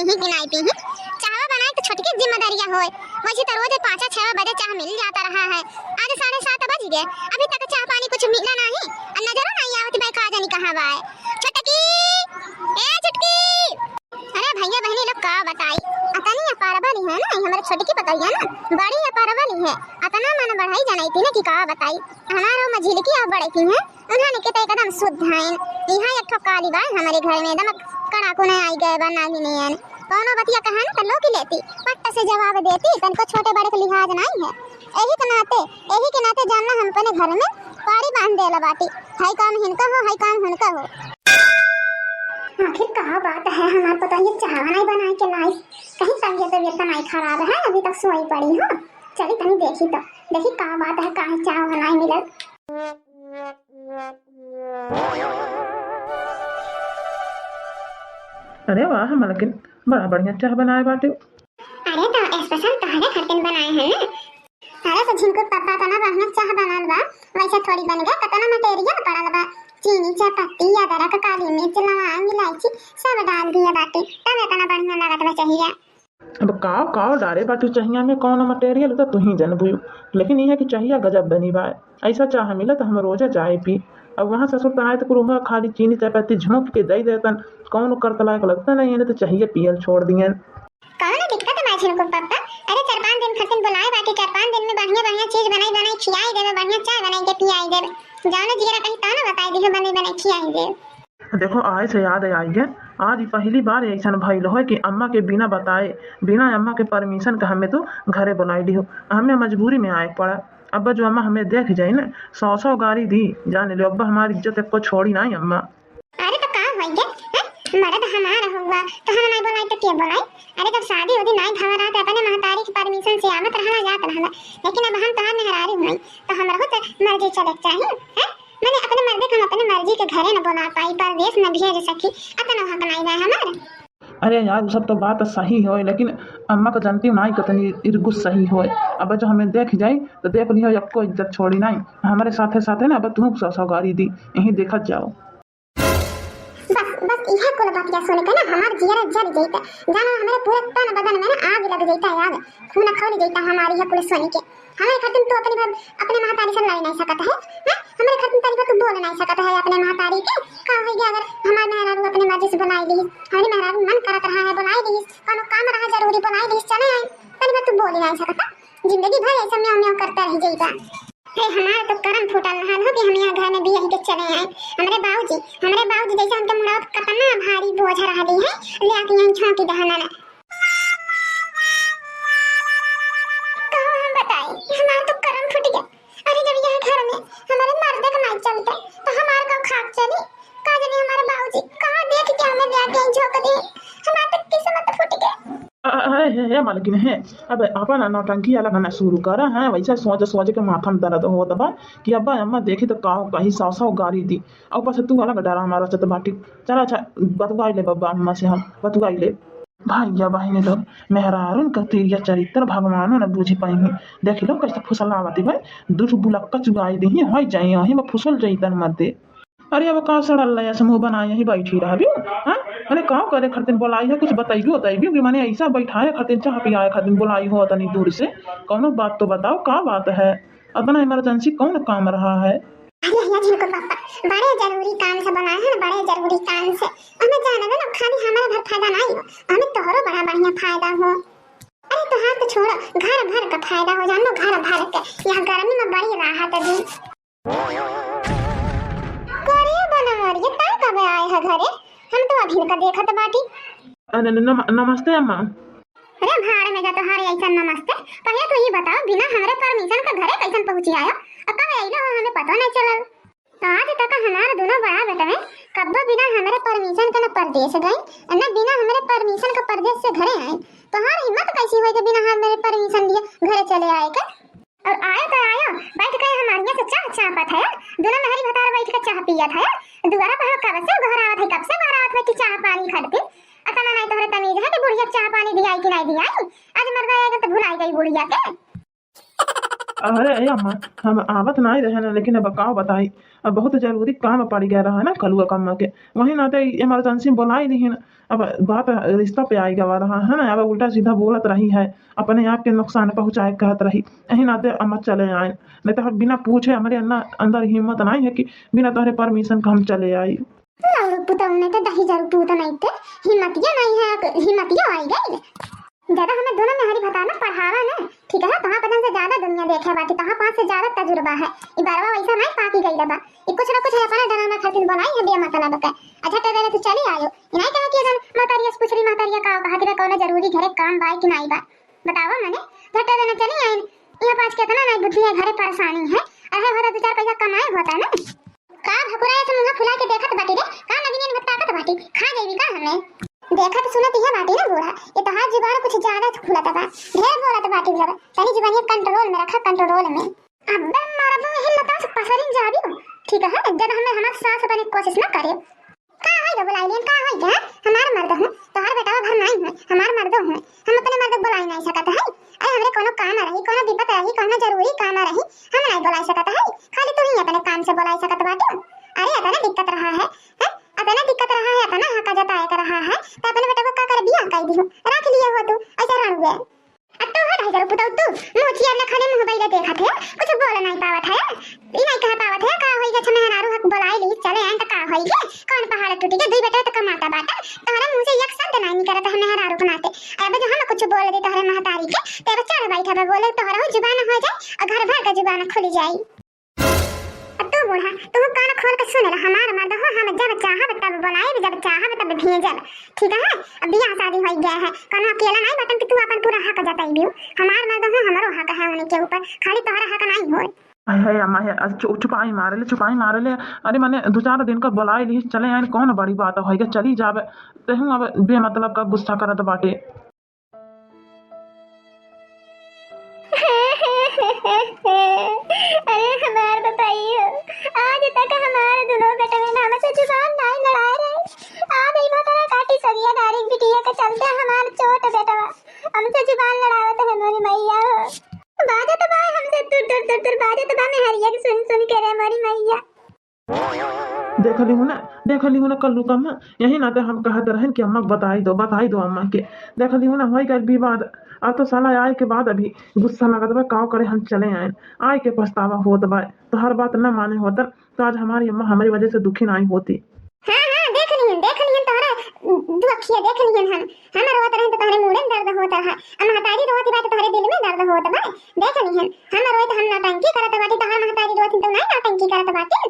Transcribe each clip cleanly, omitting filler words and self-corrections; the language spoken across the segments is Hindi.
ही बिनाई पी ही चाहवा बनाए तो छोटी की जिम्मेदारियां होए। वैसे तो रोज 5-6 बजे चाह मिल जाता रहा है। आज 7:30 बज गए, अभी तक चाह पानी कुछ मिला नहीं। नजर नहीं आवत भाई का जानी कहां बा है। छटकी ए छटकी, अरे भैया बहनी लोग का बताई अतनी अपारवाली है ना, हमारे छोटी की बताइए ना बड़ी अपारवाली है। अतना मन बढ़ाई जनाई थी ना कि का बताई हमारो मझिल की अब बड़े की है। उन्होंने के तो एकदम शुद्ध है। यहां एक ठो काली बा हमारे घर में एकदम कड़ाकू नहीं आई गए बना भी नहीं है। कौनो बतिया कहा ना तो लोग लेती पट्टा से जवाब देती, तनको छोटे बड़े के लिहाज नहीं है। यही के नाते जानना हम अपने घर में पारी बांध देला बाटी। हाई काम हिनका हो, हाई काम हुनका हो। आखिर कहा बात है हमारे को तो ये चाह नहीं बनाए के लाई, कहीं तबीयत नहीं खराब है, अभी तक सोई पड़ी हो। चली कहीं देखी का बात है, काहे चाह नहीं मिलल। अरे वाह मलकिन, बड़ा बढ़िया चाह बनाए बाटे। अरे तो स्पेशल तहरे खातिर बनाए हैं ना। अरे तो झिनको पता था ना बढ़िया चाह बनाल बा, वैसे थोड़ी बन गया। कतना मटेरियल पड़ल बा, चीनी, चायपत्ती, अदरक, काली मिर्च, लौंग, इलायची सब डाल दिया बाटे, तब इतना बढ़िया लागत बा चाहिए। अब काव डारे बाटे चाहिए में कौन मटेरियल तो तू ही जानबू, लेकिन यह कि चाहिए गजब बनी बा। ऐसा चाह मिला तो हम रोजा चाय पी। अब वहाँ ससुर तनाए तो कुरुहा खाली चीनी चायपत्ती झोंक के दे देतन, कौन कर लायक लगता नहीं है तो चाहिए पियल छोड़ दिए। कौन दिक्कत है माझे को पापा? अरे 4-5 दिन खातिर बुलाए बाकी 4-5 दिन में बढ़िया चीज बनाई खिलाई देवे, बढ़िया चाय बनाई के पियाई देवे। जाओ ना जीरा कहीं ता ना बताई दी बनाई खिलाई दे। देखो आए से याद आई है, आज ही पहली बार ऐसा भइल हो कि अम्मा के बिना बताए, बिना अम्मा के परमिशन के हमें तो घरे बुलाई दी हो। हमें मजबूरी में आए पड़ा। अब जो अम्मा हमें देख जाए ना 100 गाड़ी दी, जाने लो अब हमारी इज्जत को छोड़ी नहीं अम्मा। अरे तो का हो गया मर्द हमारा हुआ तो हम नहीं बोलाई तो के बोलाई। अरे जब शादी होती नहीं खबर आते अपने महतारी की परमिशन से आवत रहना जात रहना, लेकिन अब हम तहार मेहरारू हुई तो हमरा तो मर्जी चले चाहिए है। मैंने अपने मर्दे को अपने मर्जी के घरे न बुला पाई, परदेश न भेज सकी, अतना हक नहीं बा हमारे। अरे यार सब तो बात सही हो, लेकिन अम्मा को जानती हूँ नहीं कितनी इर्गुस सही हो। अब जो हमें देख जाए तो देख लियो सबको इज्जत छोड़ी नहीं, हमारे साथे साथे ना अब तुम 100 गाड़ी दी, यही देखत जाओ। बस यह कुल बात क्या सुन के ना हमार जियरा जल जइता, जाना हमारे पूरे तन बदन में ना आग लग जइता, याद खून खौल जइता हमारी यह कुल सुन के। हमारे खातिर तो अपने महतारी से लड़ नहीं सकता है, हमारे खातिर तारी तो बोल नहीं सकता है अपने महतारी के। का हो गया अगर हमार मेहरारू अपने मर्जी से बुलाई ली, हमारी मेहरारू मन करत रहा है बुलाई ली, कोनो काम रहा जरूरी बुलाई ली, चले आए तारी तो बोल नहीं सकता। जिंदगी भर ऐसा म्याऊं म्याऊं करता रह जइता। हे हमारा तो करम फूटल रहल हो कि हम यहाँ घर में भी यही के चले आए। हमारे बाबूजी जैसे हमके मुड़ा कतना भारी बोझ रहली है, ले आके यहीं छोंकी दहना ना। कहो हम बताई हमारा तो करम फूट गया। अरे जब यहाँ घर में हमारे मर्दे का नहीं चलता तो हमारे को खाक चली का जाने हमारे बाबूजी कहाँ देख के हमें ले आके यहीं झोंक दी, हमारा तो किस्मत फूट गया। है मालकिन है, अब अपन नौटंकी अलग ना शुरू करा है। वैसा सोच के माथा में दर्द हो दबा कि अब्बा अम्मा देखी तो कहीं 100 गाड़ी दी, और बस तू अलग डरा हमारा चत बाटी। चला अच्छा बतुआई ले बब्बा अम्मा से, हम बतुआई ले भैया बहने लोग मेहरारून का तेरिया चरित्र भगवानों ने बुझी पाई। देख लो कैसे फुसलावती भाई, दूर बुलक्का चुगाई दी हो जाए यहीं में फुसल जाइतन मत दे। अरे अब कहाँ सड़ल है समूह बना यही बैठी रहा भी। हाँ अरे कहाँ करे खातिर बोलाई हो, कुछ बताइए कि मैंने ऐसा बैठाए खातिर चाह पियाए खातिर बोलाई हो तनी दूर से, कौन बात तो बताओ का बात है, इतना इमरजेंसी कौन काम रहा है। जिनको पापा बड़े जरूरी काम से बनाए हैं, बड़े जरूरी काम से हमें जाना ना खाली हमारा भर फायदा नहीं हो, हमें तोहरो बड़ा बढ़िया फायदा हो। अरे तो हाथ छोड़ो, घर भर का फायदा हो जानो, घर भर के यहाँ गर्मी में बड़ी राहत दी। करे बनवार ये ता कब आए है घरे, हम तो अभी का देखत बाटी। नमस्ते अम्मा। अरे भाड़ में जा तो हारे ऐसा नमस्ते, पहले तो ये बताओ बिना हमारे परमिशन का घरे कैसे पहुंची आया, और कब आइलो हमें पता नहीं चलल। आज तक हमारे दोनों बड़ा बेटा में कब बिना हमारे परमिशन के न परदेश गए न बिना हमारे परमिशन का परदेश से घरे आए, तुम्हारी हिम्मत कैसी हुई कि बिना हमारे परमिशन लिए घरे चले आए के। और आए तो आयो बैठ के हमारे से चाह चापत है, दोनों नहरी भतार बैठ के चाह पिया था, दोबारा पहाड़ कब से घर आवत है, कब से घर आवत है कि चाह पानी खड़के अतना नहीं तोहरे तमीज है कि बुढ़िया चाह पानी दिया कि नहीं दिया, आज मर गया तो भुलाई गई बुढ़िया के। अरे ए अम्मा, हम आवत नहीं रहे ना, लेकिन अब का बताई, अब बहुत जरूरी काम पड़ गया रहा ना कलुआ कम्मा के, वही नाते इमरजेंसी में बुलाई नहीं ना। अब बात रिश्ता पे आई गवा रहा है ना, अब उल्टा सीधा बोलत रही है, अपने आप के नुकसान पहुंचाए कहत रही, यही नाते अम्मा चले आए, नहीं तो हम बिना पूछे हमारे अंदर हिम्मत नहीं है कि बिना तुम्हारे परमिशन का हम चले आई। लाउड पुतौने तो दही जरूर पूत नहीं थे, हिम्मतिया नहीं है, हिम्मतिया आई गई। ज्यादा हमें दोनों में हरी बताना पढ़ावा ना, ठीक है, कहां पता से ज्यादा दुनिया देखे बाकी, कहां पास से ज्यादा तजुर्बा है, ई बारवा वैसा नहीं पाकी गई दबा, ई कुछ ना कुछ है अपना डराना खातिर बनाई है बे मतलब का। अच्छा तो देने तो चली आयो, ई नहीं कहा कि अगर मातारिया से पूछली मातारिया का कहत बे कौन जरूरी घरे काम बाई कि नहीं बा, बतावा मने झटे देने चली आई। यहां पास कितना नहीं बुद्धि है, घरे परेशानी है, अरे होता दो चार पैसा कमाए होता ना, का भकुराए से मुंह फुला के देखत बाटी रे, का नगिन में ताकत बाटी खा जाई का हमें देखत सुनत यह बाटी ना बूढ़ा, ये तो हाथ जुबान कुछ ज्यादा खुलत बा, ढेर बोलत बाटी जब तनी जुबान कंट्रोल में रखा, कंट्रोल में। अबे मारबो हिलता से पसरिन जाबी, ठीक है, जब हमें हमार सास बने कोशिश ना करे। का है जो बुलाई लेन, का है क्या हमार मर्द है, तोहर बेटा भर नहीं है, हमार मर्द है, हम अपने मर्द बुलाई नहीं सकत है। अरे हमरे कोनो काम रही, कोनो विपत रही, कोनो जरूरी काम रही, हम नहीं बुलाई सकत है, खाली तू ही अपने काम से बुलाई सकत बाटी। अरे इतना दिक्कत रहा है, इतना दिक्कत रहा है, इतना हका जताए कर रहा है, तो अपने बेटा को का कर बियाह कर दी हो, रख लिया हो तू ऐसा रण हुए। अब तो हट जरूर पुतौ तू मोची अपने खाने मुंह बैले देखत है, कुछ बोल नहीं पावत है, ई नहीं कह पावत है, का होई गे छमे हरारू हक बोलाई ली चले आए त का होई गे, कौन पहाड़ टूटी के दुई बेटा त कमाता बाटा, तोहरा मुंह से एक शब्द नहीं निकलत है हरारू बनाते। अब जो हम कुछ बोल दे तोहरे महतारी के, तेरे चढ़ बैठा बे बोले तोहरा जुबान हो जाए और घर भर का जुबान खुल जाए। तू बूढ़ा तू कान खोल के सुन ले, हमार मर्द हो, हम जब चाहब तब बुलाए, जब चाहब तब भेजब, ठीक है। अब बियाह शादी हो गया है, कोनो अकेला नहीं बटन कि तू अपन पूरा हक जताई दियो, हमार मर्द हो, हमरो हक है उनके ऊपर, खाली तोहरा हक नहीं हो। है अम्मा है, छुपाई मारे ले, अरे मैंने दो चार दिन का बुलाई ली चले आए, कौन बड़ी बात है, चली जावे तेहू अब बेमतलब का गुस्सा करत बाटे। अरे हमार बताइए, आज तक हमारे दोनों बेटे में नाम से जुबान नहीं लड़ाए रहे, आज ही भतरा काटी सरिया डारी बिटिया के चलते हमार छोट बेटा हमसे जुबान लड़ावत है मोरी मैया। बाजे तो भाई हमसे तुर बाजे तो मैं हरिया की सुन के रे मोरी मैया। देख ली हूँ ना कल्लू कम्मा, यही नाते हम कहते रहें कि अम्मा बताई दो अम्मा के, देख ली हूँ ना हो गई विवाद। अब तो साला आए के बाद अभी गुस्सा लगत बा, काव करे हम चले आए, आए के पछतावा होत बा, तो हर बात न माने होता तो आज हमारी अम्मा हमारी वजह से दुखी नहीं होती। हां देख लियन तोहरा दुखिया देख लियन हम रोत रहे तो तोहरे मुंह में दर्द होता है, हम महतारी रोती बात तोहरे दिल में दर्द होता बा, देख लियन हम रोत हम नौटंकी करत बाटी, तोहर महतारी रोती तो नहीं नौटंकी करत बाटी।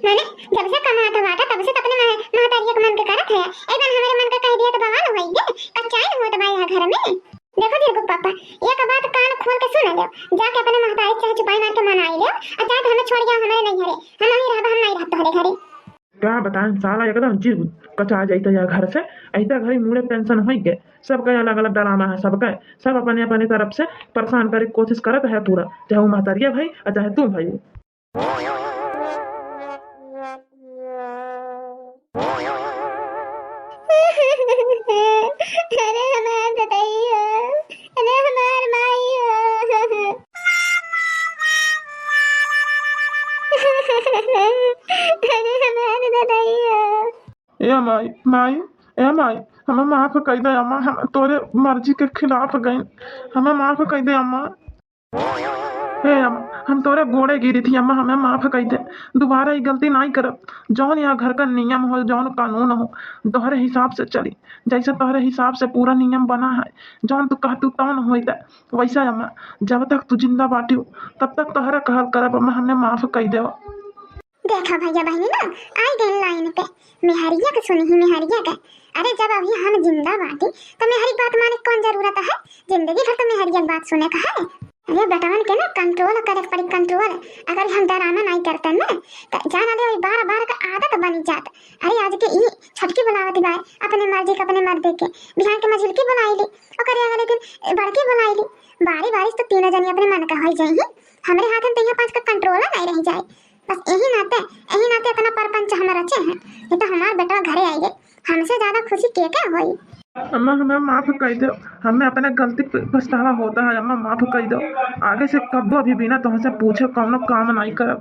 मैंने जब से कमाता बाटा तब से अपने महतारी के मन के करत है, एक बार हमारे मन का कह दिया तो बवाल होई गे, कच्चाई होत बा घर में। देखो देखो पापा, एक बात कान खोल के सुन ले, जाके अपने महतारी चाहे छुपाई मार के मनाई ले, और चाहे हमें छोड़ गया हमारे नहीं हरे, हम नहीं रहब, हम नहीं रहत तोहरे घरे। क्या बताएं साला एकदम जीव कचा जाता है घर से, ऐसा घरी मुड़े टेंशन हो गए, सबका अलग अलग ड्रामा है, सबका सब अपने अपने तरफ से परेशान करे कोशिश करत है पूरा, चाहे वो महतारिया भाई और चाहे तू भाई। अरे हमार बताइए, अरे हमार माई अरे हमार बताइए। ए माई हमें माफ कर दे अम्मा, हम तोरे मर्जी के खिलाफ गए, हमें माफ कर दे अम्मा। हे अम्मा हम तोरे गोड़े गिरी थी अम्मा, हमें माफ कर दे, दोबारा ये गलती नहीं करब, जौन यहाँ घर का नियम हो, जौन कानून हो, तोहरे हिसाब से चली, जैसे तोहरे हिसाब से पूरा नियम बना है, जौन तू कहतू तौन होई वैसा अम्मा, जब तक तू जिंदा बाटी हो तब तक तोहरा कहल करब अम्मा, हमें माफ कर दे। देखा भैया बहनी ना आई गई लाइन पे, मेहरिया के सुनी ही मेहरिया के, अरे जब अभी हम जिंदा बाटी तो मेहरी बात माने कौन जरूरत है, जिंदगी भर तो मेहरिया बात सुने का है। अरे बेटावन के ना कंट्रोल करे पड़ी, कंट्रोल, अगर हम डराना नहीं करते ना तो जाना दे बार बार का आदत बनी जात। अरे आज के ई छटकी बुलावती बाय अपने मर्जी के अपने मर्द के, बिहान के मझिलकी बुलाई ली और करे अगले दिन बड़की बुलाई ली, बारी बारिश तो तीनों जनी अपने मन का हो जाए, हमारे हाथ में तो यहाँ पांच का कंट्रोल नहीं रह जाए, बस यही नाते इतना परपंच हम रचे हैं, ये तो हमारा बेटा घरे आई गए, हमसे ज्यादा खुशी के क्या हुई। अम्मा हमें माफ कर दो। हमें अपने गलती पे पछतावा होता है। अम्मा माफ कर दो। आगे से कब्बो भी बिना तुमसे पूछे कौनो काम नहीं करब।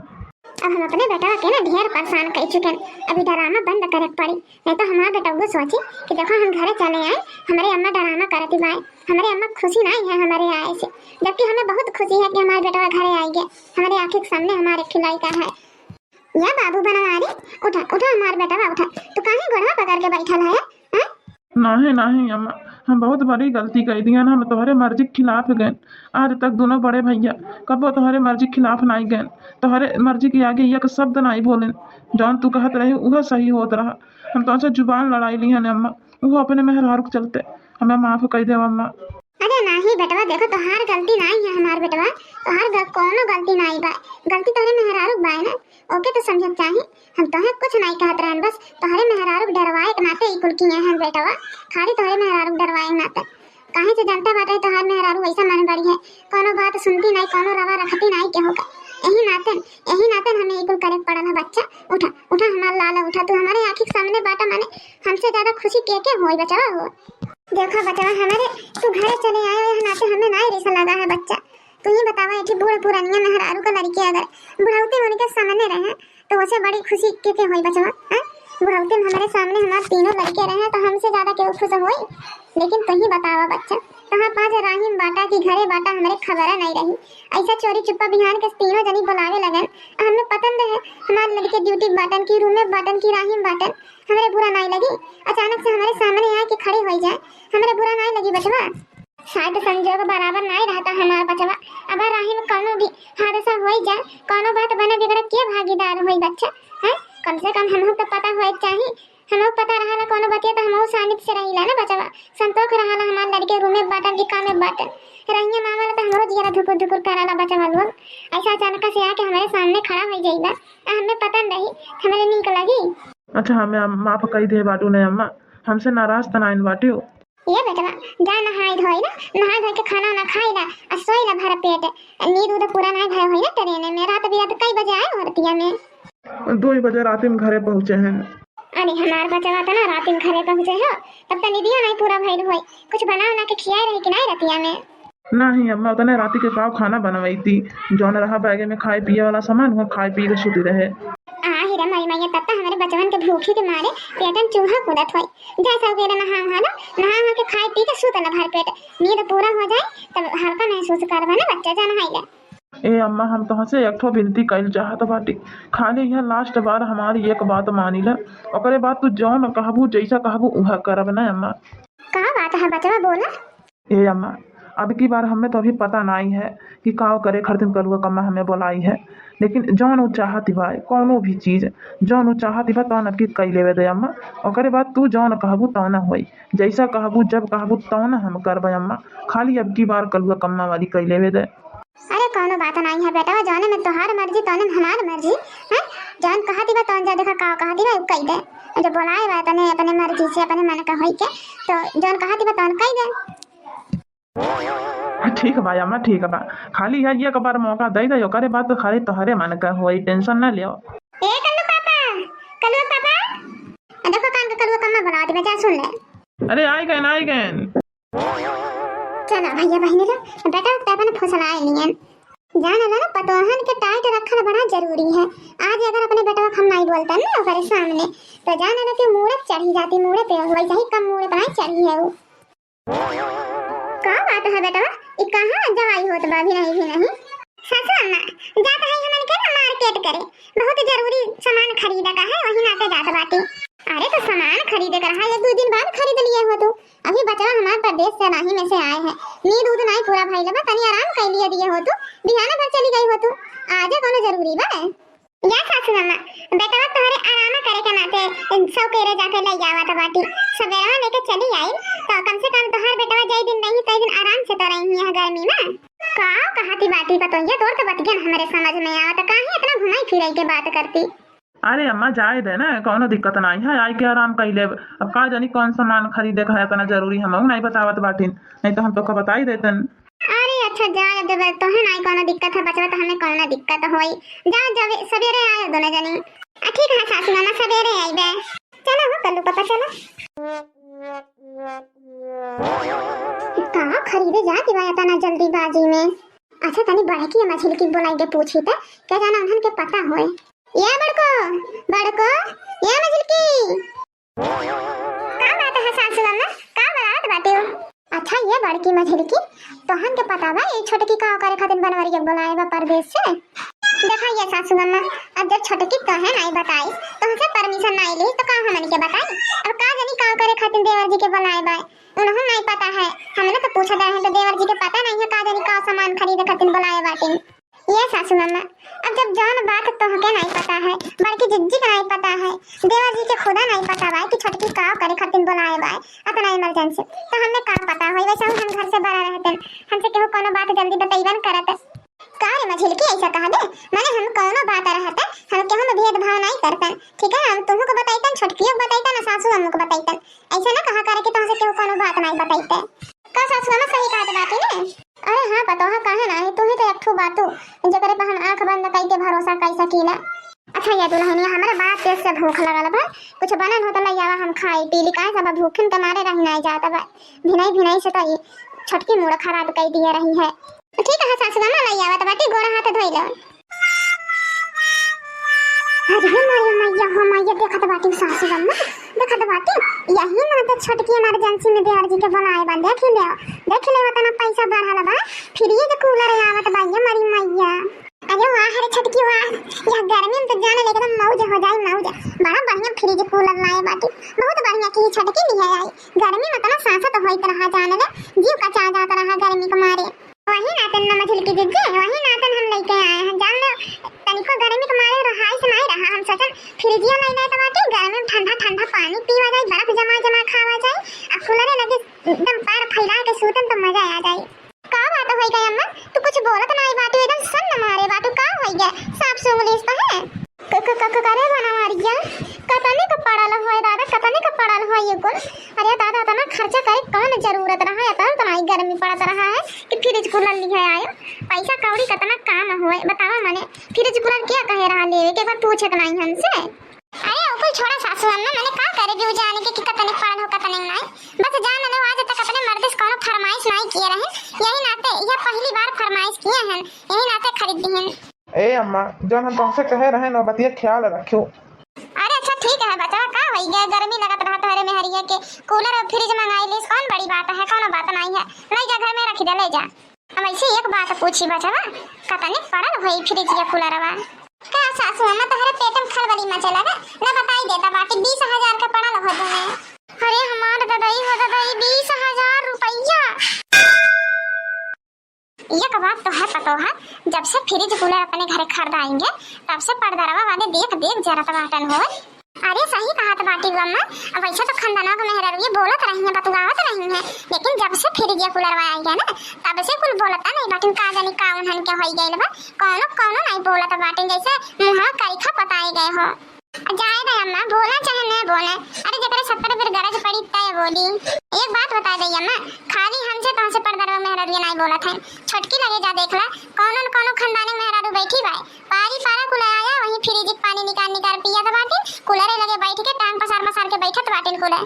अब हम अपने बेटा के ना ढेर परेशान कर चुके हैं। अभी डराना बंद करे पड़ी, नहीं तो हमारा बेटा वो सोची कि देखो हम घर चले आए, हमारे अम्मा डराना करती बाए, हमारे अम्मा खुशी नहीं है हमारे आए से, जबकि हमें बहुत खुशी है कि हमारे बेटा घर आ गया, हमारे आंखें के सामने हमारे खिलाई का है। या बाबू बनवारी, उठा उठा हमारे बेटा उठा, तू काहे गोड़वा पकड़ के बैठल है? हैं? नहीं नहीं अम्मा, हम बहुत बड़ी गलती कर दिया ना। हम तुम्हारे मर्जी के खिलाफ गए। आज तक दोनों बड़े भैया कबो तुम्हारे मर्जी के खिलाफ नहीं गए। तुम्हारे मर्जी के आगे एक शब्द नहीं बोले। जौन तू कहत रही वह सही होत रहा। हम तुमसे जुबान लड़ाई ली है अम्मा, वो अपने मेहरारू के चलते। हमें माफ कर दे अम्मा। अरे नहीं बेटवा, देखो तोहार गलती नहीं है हमार बेटवा, तोहार कोनो गलती नहीं बा, गलती तोहरे मेहरारू बाय ना, ओके तो समझ चाही। हम तोहे कुछ नहीं कहत रहन, बस तोहरे मेहरारू डरवाए के नाते ई कुल किए हैं बेटवा, खाली तोहरे मेहरारू डरवाए के नाते। काहे से जनता बाटे तोहार मेहरारू ऐसा मन बड़ी है, कोनो बात सुनती नहीं, कोनो रवा रखती नहीं के होगा। यही नाते हमें ई कुल करे पड़ल है। बच्चा उठा उठा हमार लाला उठा, तू हमारे आंखी के सामने बाटा, माने हमसे ज्यादा खुशी के होई बचवा हो। देखो बचवा, हमारे तू घर चले आए हो नाते हमें नहीं रिसा लगा है। बच्चा तू ही बतावा, एठी बूढ़े पुरानिया मेहरारू का लड़की अगर बुढ़ौती होने के सामने रहे तो उसे बड़ी खुशी के होई बचवा। हां, बुढ़ौती में हमारे सामने हमारे तीनों लड़के रहे तो हमसे ज्यादा क्यों खुश होई? लेकिन तू ही बतावा बच्चा, कहां पाज राहिम बाटा की घरे बाटा हमारे खबर नहीं रही, ऐसा चोरी चुप्पा बिहान के तीनों जनी बुलावे लगन। हमें पता है हमारे लड़के ड्यूटी बाटन की, रूम में बाटन की, राहिम बाटन, हमारे बुरा नहीं लगी। अचानक से हमारे सामने आए कि खड़ी हो जाए, हमारे बुरा नहीं लगी बचवा। शायद संजोग बराबर नहीं रहता हमारा बचवा, अब राहिम कोनो भी हादसा हो जाए, कोनो बात बने बिगड़ के भागीदार होई बच्चा। हैं, कम से कम हमहु तो पता होए चाहिए, हमहु पता रहला कोनो बतिया तो हमहु सानिध्य से रहिला ना बचवा। संतोष रहला हमार लड़के रूम में बाटन की, काम में बाटन रहिया मामला तो हमरो जिया धुकुर धुकुर कराला बचवा लोग। ऐसा अचानक से आके हमारे सामने खड़ा हो जाइबा, हमें पता नहीं, हमारे नीक लगी। अच्छा हमें माफ कर दे बाटू ने अम्मा, हमसे नाराज तनाइन बाटू। ये बेटवा जा नहाई धोई ना, नहा धोई के खाना ना खाई ना, और सोई ना भर पेट। नींद उद पूरा नहीं भय होई ना ट्रेन में। रात बिरात कई बजे आए हो रतिया में? 2 बजे रात में घरे पहुंचे हैं। अरे हमार बचवा तो ना रात में घरे पहुंचे हो, तब तो नींदियो नहीं पूरा भइल होई। कुछ बना के खियाई रही कि नहीं रतिया में? नहीं अम्मा, उतने राती के पाव खाना बनवाई थी, जौन रहा बैगे में खाए पिए वाला सामान वो खाए पी के सुती रहे। हीरा मरी मैया, तब तक हमारे बचवन के भूखे के मारे पेटन चूहा कूदत होई। जैसा वेरे नहा के खाए पी के सुतल भर पेट, नींद पूरा हो जाए तब हल्का महसूस करबा ना बच्चा जा नहाइला। ए अम्मा, हम तुमसे एक ठो विनती कइल चाहत बाटी, खाली यह लास्ट बार हमारी एक बात मानी ल, ओकरे बाद तू जौन कहबू जैसा कहबू उहा करब ना अम्मा। का बात है बचवा, बोला। ए अम्मा, अब की बार हमें तो अभी पता नहीं है कि का करे खरदिन कलुआ कम्मा हमें बोलाई है, लेकिन जौन वो चाहती बा कोनो भी चीज जौन वो चाहती बा तौन अब की कई लेवे दे अम्मा। ओकरे बाद तू जौन कहबू तौन होई, जैसा कहबू जब कहबू तौन हम करब अम्मा। खाली अब की बार कलुआ कम्मा वाली कई लेवे दे। अरे कोनो बात नहीं है बेटा, जौने में तोहार मर्जी तौने में हमार मर्जी है। जौन कहती बा तौन जा देखा का कहती बा कई दे, जो बोलाए बा तने अपने मर्जी से अपने मन का होई के, तो जौन कहती बा तौन कई दे। ठीक बा अम्मा, ठीक बा। खाली है एक बार मौका दे दे, ओकरे बाद तो खाली तोहरे मन का होई, टेंशन ना लियो। ए कल्लू पापा, कल्लू पापा, देखो कान का कल्लू कम्मा बना दे, जा सुन ले। अरे आई गए। चलो भैया बहनी लोग, बेटा अपन फुसलाए नियन जान ना पतोहन के टाइट रखना बड़ा जरूरी है। आज अगर अपने बेटा हम नहीं बोलता ना ओकरे सामने तो जान ना कि मुड़े चढ़ी जाती, मुड़े पे वैसे ही कम मुड़े पर चढ़ी है वो। का बात है बेटा, ये कहां दवाई होत बा भी नहीं ससुर ना जात है हमन के ना मार्केट करे, बहुत जरूरी सामान खरीदा का है, वही नाते जात बाटी। अरे तो सामान खरीदे कर है, 2 दिन बाद खरीद लिए हो तू। अभी बचवा हमारे प्रदेश से नहीं में से आए हैं, नींद उद नहीं पूरा भइल बा, तनी आराम कर लिया दिए हो तू, बिहाना भर चली गई हो तू, आजे कोनो जरूरी बा या सासू अम्मा। बेटा तोहरे आराम करे के नाते सौ केरे जाके ले जावत बाटी, सवेरा लेके चली आई तो कम से कम तोहर बेटा जई दिन नहीं तई दिन आराम से तो रही है गर्मी में। का कहती बाटी पतोहिया, तोर तो बतिया हमारे समझ में आवत, काहे इतना घुमाई फिराई के बात करती। अरे अम्मा जाए दे ना, कोनो दिक्कत नहीं है, आई के आराम कर ले। अब का जानी कौन सामान खरीदे का है, इतना जरूरी हम नहीं बतावत बाटिन, नहीं तो हम तो बता ही देतन। अरे अच्छा जाए जब तो है नहीं कोनो दिक्कत है बचवा, तो हमें कोनो दिक्कत होई, जा जब सवेरे आए दोनों जनी। ठीक है सासू मामा सवेरे आई बे, चलो हो कल्लू पापा चलो। कहाँ खरीदे जाती बा इतना जल्दीबाजी में। अच्छा तनी बड़की मछली की बोलाई के पूछी त क्या जाना उन्हन के पता होए। ये बड़को बड़को ये मछली की का बात है सासू अम्मा का बात बाटे हो। अच्छा ये बड़की मछली की तोहन के पता बा ये छोटकी का करे खातिर बनवारी के बोलाए बा परदेश से। देखा ये सासू अम्मा अब जब छोटकी कहे नहीं बताई तो हमसे परमिशन नहीं ली तो का हमन के बताई। अब का जानी का करे खातिर देवर जी के बोलाए बा उन्हें नहीं पता है। हमने तो पूछा है तो देवर जी के पता नहीं है का जानी का सामान खरीदे खातिर बुलाए बाटे। ये सासू अम्मा अब जब जान बात तो हके नहीं पता है बल्कि जिज्जी का नहीं पता है देवर जी के खुदा नहीं पता बा कि छोटकी का करे खातिर बुलाए बा इतना इमरजेंसी तो हमें का पता होई। वैसे हम घर से बाहर रहते हमसे केहू कोनो बात जल्दी बताइबन करत का रे मछली की ऐसा कहा दे माने हम कोनो बात रहते हम केहू में भेदभाव नहीं करते। ठीक है हम तुमको बताइतन छोटकियों को बताइतन सासू अम्मा को बताइतन ऐसा ना कहा करे कि तुमसे केहू कोनो बात नहीं बताइते का सासू अम्मा सही कहत बाटे ने। अरे हां पता है काहे नहीं तू ही तो एक ठो बातू जकरे पे हम आंख बंद कई के भरोसा कर सकीला। अच्छा ये दुल्हनिया हमारे बात तेज से भूख लगल बा कुछ बनल हो तो ले आवा हम खाई पीली काहे सब भूखन के मारे रही नहीं जाता बा भिनाई से तो छटकी मूड खराब कर दिए रही है। ठीक है सासू अम्मा ले आवा तो बाटी गोड़ा हाथ धोई लो। अरे मैया हो मैया देखत बाटी सासू अम्मा देखत बाटी यही ना तो छटकी इमरजेंसी में देवर जी के बुलाए बा देख ले तना पैसा बढ़ाला बा फ्री के कूलर आवत बा ये मरी मैया। अरे वाह हरे छटकी वाह यह गर्मी में तो जाने लेके तो मौज हो जाए मौज बड़ा बढ़िया फ्रिज कूलर लाए बाटी बहुत बढ़िया की छटकी लिए आई गर्मी में तना सांस तो होइत रहा जाने ले जीव का चा जाता रहा गर्मी के मारे। वही नातन न मछली की जिज्जे वही नातन हम लेके आए हैं जान ले तनिको गर्मी के मारे रहाई से नहीं रहा हम सोचन फ्रिजिया नहीं ले तो बाटी गर्मी में ठंडा ठंडा पानी पीवा जाए बर्फ जमा खावा जाए और कूलर लगे एकदम पैर फैला के सूतन तो मजा आ जाए। का बात होई गई अम्मा तू कुछ बोलत नहीं बाटू एकदम सन न मारे बाटू का होई गया साफ सुंगलिस तो है करे बना मारिया कतने का पड़ल होय दादा कतने का पड़ल होय ये कुल। अरे दादा तना खर्चा करे कौन जरूरत रहा है तो नहीं गर्मी पड़त रहा है कि फ्रिज कूलर लिए आयो पैसा कौड़ी कतना काम होय बतावा मने फ्रिज कूलर क्या कहे रहा लेवे के बार पूछत नहीं हमसे। अरे ऊपर छोड़ा सासू अम्मा मैंने का करे भी जाने के कि कतने पड़ल हो कतने नहीं बस जान ले आज तक अपने मर्द से कोनो फरमाइश नहीं किए रहे यही नाते यह पहली बार फरमाइश किए हैं यही नाते खरीद दी हैं। ए अम्मा जौन हम तुमसे कहे रहे ना बतिया ख्याल रखियो। अरे अच्छा ठीक है बचा का होई गया गर्मी लगत रहा तोरे में हरिया के कूलर और फ्रिज मंगाई ली कौन बड़ी बात है कोनो बात नहीं है ले जा घर में रख दे ले जा। हम ऐसे एक बात पूछी बचावा कतने पड़ल होई फ्रिज या कूलरवा का सासू अम्मा तोहरे पेट में खलबली मचे लगा ना बताई देता बाटी 20,000 का पड़ल हो तुमे। अरे हमार ददाई हो ददाई 20,000 रुपया एक बात तो है पता है जब से फ्रिज कूलर अपने घर खरीदाएंगे तब से पर्दावा वाले देख जरा बाटन हो। अरे सही कहा तो बाटी अम्मा अब वैसे तो खानदाना को मेहरा ये बोलत रही है बतुआवत रही है लेकिन जब से फ्रिज कूलर आई गया ना तब से कुल बोलता नहीं बाटी का जानी का उन्हन के होई गइल बा कोनो नहीं बोलत बाटी जैसे मुंह कईखा पताए गए हो। जाए गए अम्मा बोला चाहे न बोले अरे जकरे 70 फिर गरज पड़ी तय बोली। एक बात बता दई अम्मा खाली हमसे तो से पर्दरवा मेहरारू नहीं बोलत है छटकी लगे जा देखला कोनो खानदानी मेहरारू बैठी बाई पारी पारा कुला आया वही फ्रिज पानी निकाल पिया तो बाटी कूलर लगे बैठ के टांग पसार के बैठत बाटिन कूलर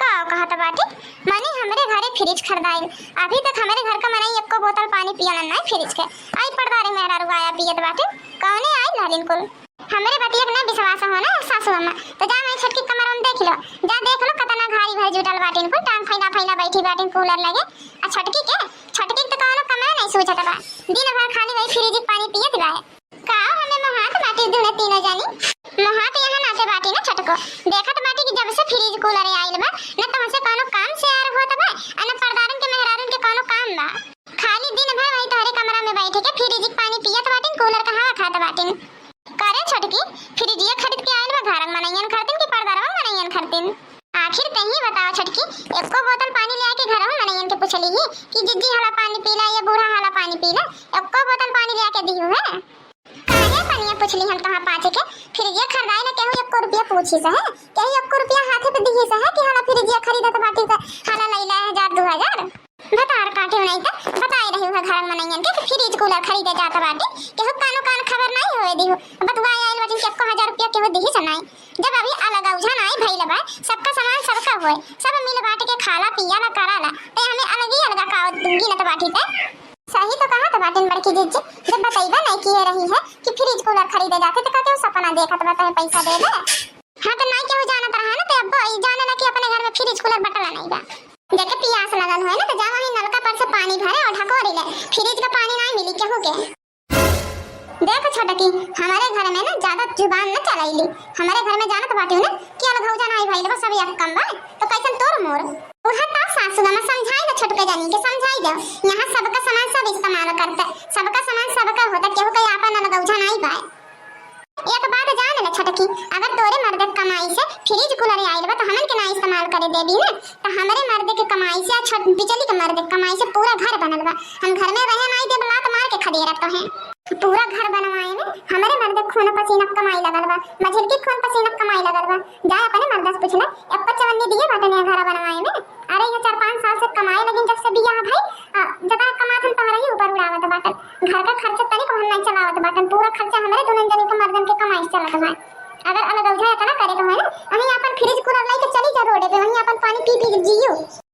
का कहत बाटी माने हमरे घरे फ्रिज खरीदाई अभी तक हमारे घर का मनाई एको बोतल पानी पियला नहीं फ्रिज के आई पर्दारी मेहरारू आया पियत बाटी कौने आई लालिन कुल हमरे बतिया के ना विश्वास हो ना सासू अम्मा तो जा मैं छटकी कमर में देख लो कतना घारी भर जुटल बाटिन को टांग फैला बैठी बाटिन कूलर लगे आ छटकी तो कोनो कमाए नहीं सोचत बा दिन भर खाली वही फ्रिज पानी पियत बा का हमें महात बाटी दुने तीनों जानी महात यहां नाते बाटी ना छटको देखत बाटी कि जब से फ्रिज कूलर आइल बा न तो हमसे कोनो काम से आर होत बा अन पर्दारन के मेहरारन के कोनो काम बा खाली दिन भर वही तोहरे कमरा में बैठ के फ्रिज पानी पियत बाटिन कूलर का हवा खात बाटिन करे छटकी फ्रिजिया खरीद के आइल बा घर मनैयन खरतिन की पर्दारवा मनैयन खरतिन आखिर तही बताओ छटकी एको बोतल पानी ले आके घर में मनैयन के पूछली ही कि जिज्जी हला पानी पीला या बूढ़ा हला पानी पीला एको बोतल पानी ले आके दियो है काहे पानी पूछली हम तहां पाछे के फ्रिजिया खरीदाई ना केहू 1 रुपया पूछी से है केहू 1 रुपया हाथे पे दिही से है कि हला फ्रिजिया खरीदत बाटी का हला लैला 1000 बतार काटे नहीं था बताई रही है घर मनैयन के फ्रिज कूलर खरीदे जाता बाटी केहू कान खबर नहीं होए दिहु बतुआ आइल बाटी के 1000 रुपया केहू दिही से नहीं जब अभी अलग औझा नहीं भइल बा सबका सामान सबका होए, सब मिल बांट के खाला पिया ला कराला, ते हमें अलग ही अलग का गिनत बाटी ते। सही तो कहा तो बाटन बड़की जीजी, जब बताइबा नहीं की रही है कि फ्रिज कूलर खरीदे जाते तो कहते हो सपना देखत बताए पैसा दे दे। हाँ तो नहीं केहू जानत रहा ना, तो अब जाने ला कि अपने घर में फ्रिज कूलर बटला नहीं बा। देखे प्यास लगल है ना तो जा वहीं नलका पर से पानी भरे और ढकोरी ले, फ्रिज का पानी नहीं मिली केहू के। देखो छोटा की हमारे घर में ना ज्यादा जुबान न चलाइली, हमारे घर में जानत बाटी ना कि अलग हो जाना है भाई बस सब एक कम बा तो कैसन तोर मोर उहा ता सासू मां समझाई ना छोटके जानी के समझाई दो। यहां सबका सामान सब इस्तेमाल करता, सबका सामान सबका होता, केहू के आपन अलग उठा नहीं पाए। एक बात जान ले छोटकी, अगर तोरे मर्द के कमाई से फ्रिज कूलर आइल बा तो हमन के ना इस्तेमाल करे देबी ना, तो हमारे मर्द के कमाई से छोट बिचली के मर्द के कमाई से पूरा घर बनल बा, हम घर में रहे नहीं देब लात मार के खदेरत तो हैं। पूरा घर बनवाए में हमारे मर्द खून पसीना कमाई लगल बा, मझिल की खून पसीना कमाई लगल बा। जा अपने मर्द से पूछले 55 दिए बाटे ने घर बनवाए में। अरे ये 4-5 साल से कमाए लेकिन जब से बियाह भाई जब कमातन तोहरा ही ऊपर उड़ावत बाटन, घर का खर्चा तनी को हम नहीं चलावत बाटन, पूरा खर्चा हमारे दोनों जने के मर्दन के कमाई से चलत बा। अगर अलग उठा तना करे तो है ना वहीं अपन फ्रिज कूलर लेके चली जा रोड पे, वहीं अपन पानी पी पी जियो।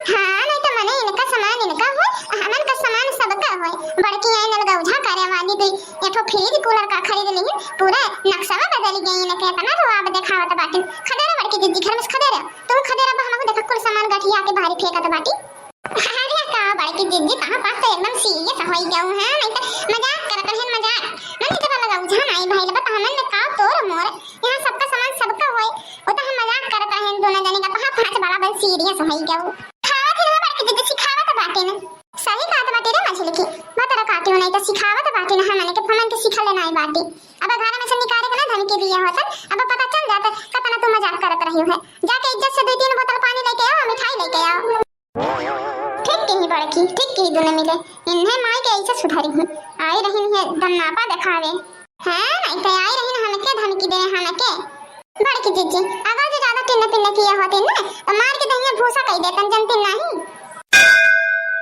हां नहीं तो मने इनका सामान इनका हो, हमन का सामान सबका हो। बड़की है नलगा उठा करे वाली तो ये तो फ्रिज कूलर का खरीद ली, पूरा नक्शा बदल गई इनके तना तो आप दिखावत बाटी। खदेरा बड़की दीदी घर में खदेरा, तुम खदेरा बा हमको देखा कुल सामान गठिया के बाहर फेंकत बाटी। अरे का बड़की दीदी कहां पास तो एकदम सीरियस होई जाऊ है, नहीं तो मजाक करत है मजाक नहीं तो लगा उठा नहीं भाई बता हमन ने का तोर मोर यहां सबका सामान सबका होए, वो तो हम मजाक करत है दोनों जने का कहां पांच बड़ा बन सीरियस होई जाऊ। खावत है बड़की दीदी सिखावत बाटे ना, सही बात बाटे रे मछली की बात रखाती हो नहीं तो सिखावत बाटे ना, हमन के सिखा लेना है बाटी। अब घर में से निकाले के ना धमकी दिया होता, अब पता चल जाता कतना तू मजाक करत रही है। जाके इज्जत से 2-3 बोतल पानी लेके आओ, मिठाई लेके आओ। ठीक की बड़की ठीक की दोनों मिले इन्हें माई के ऐसे सुधारी हूं, आई रही है दम नापा दिखावे हैं नहीं तो आई रही ना हमें के धमकी दे हमें के। बड़की जीजी अगर जो ज्यादा टिन्न पिन्न किया होते ना तो मार के दहिया भूसा कह देतन जनती नहीं।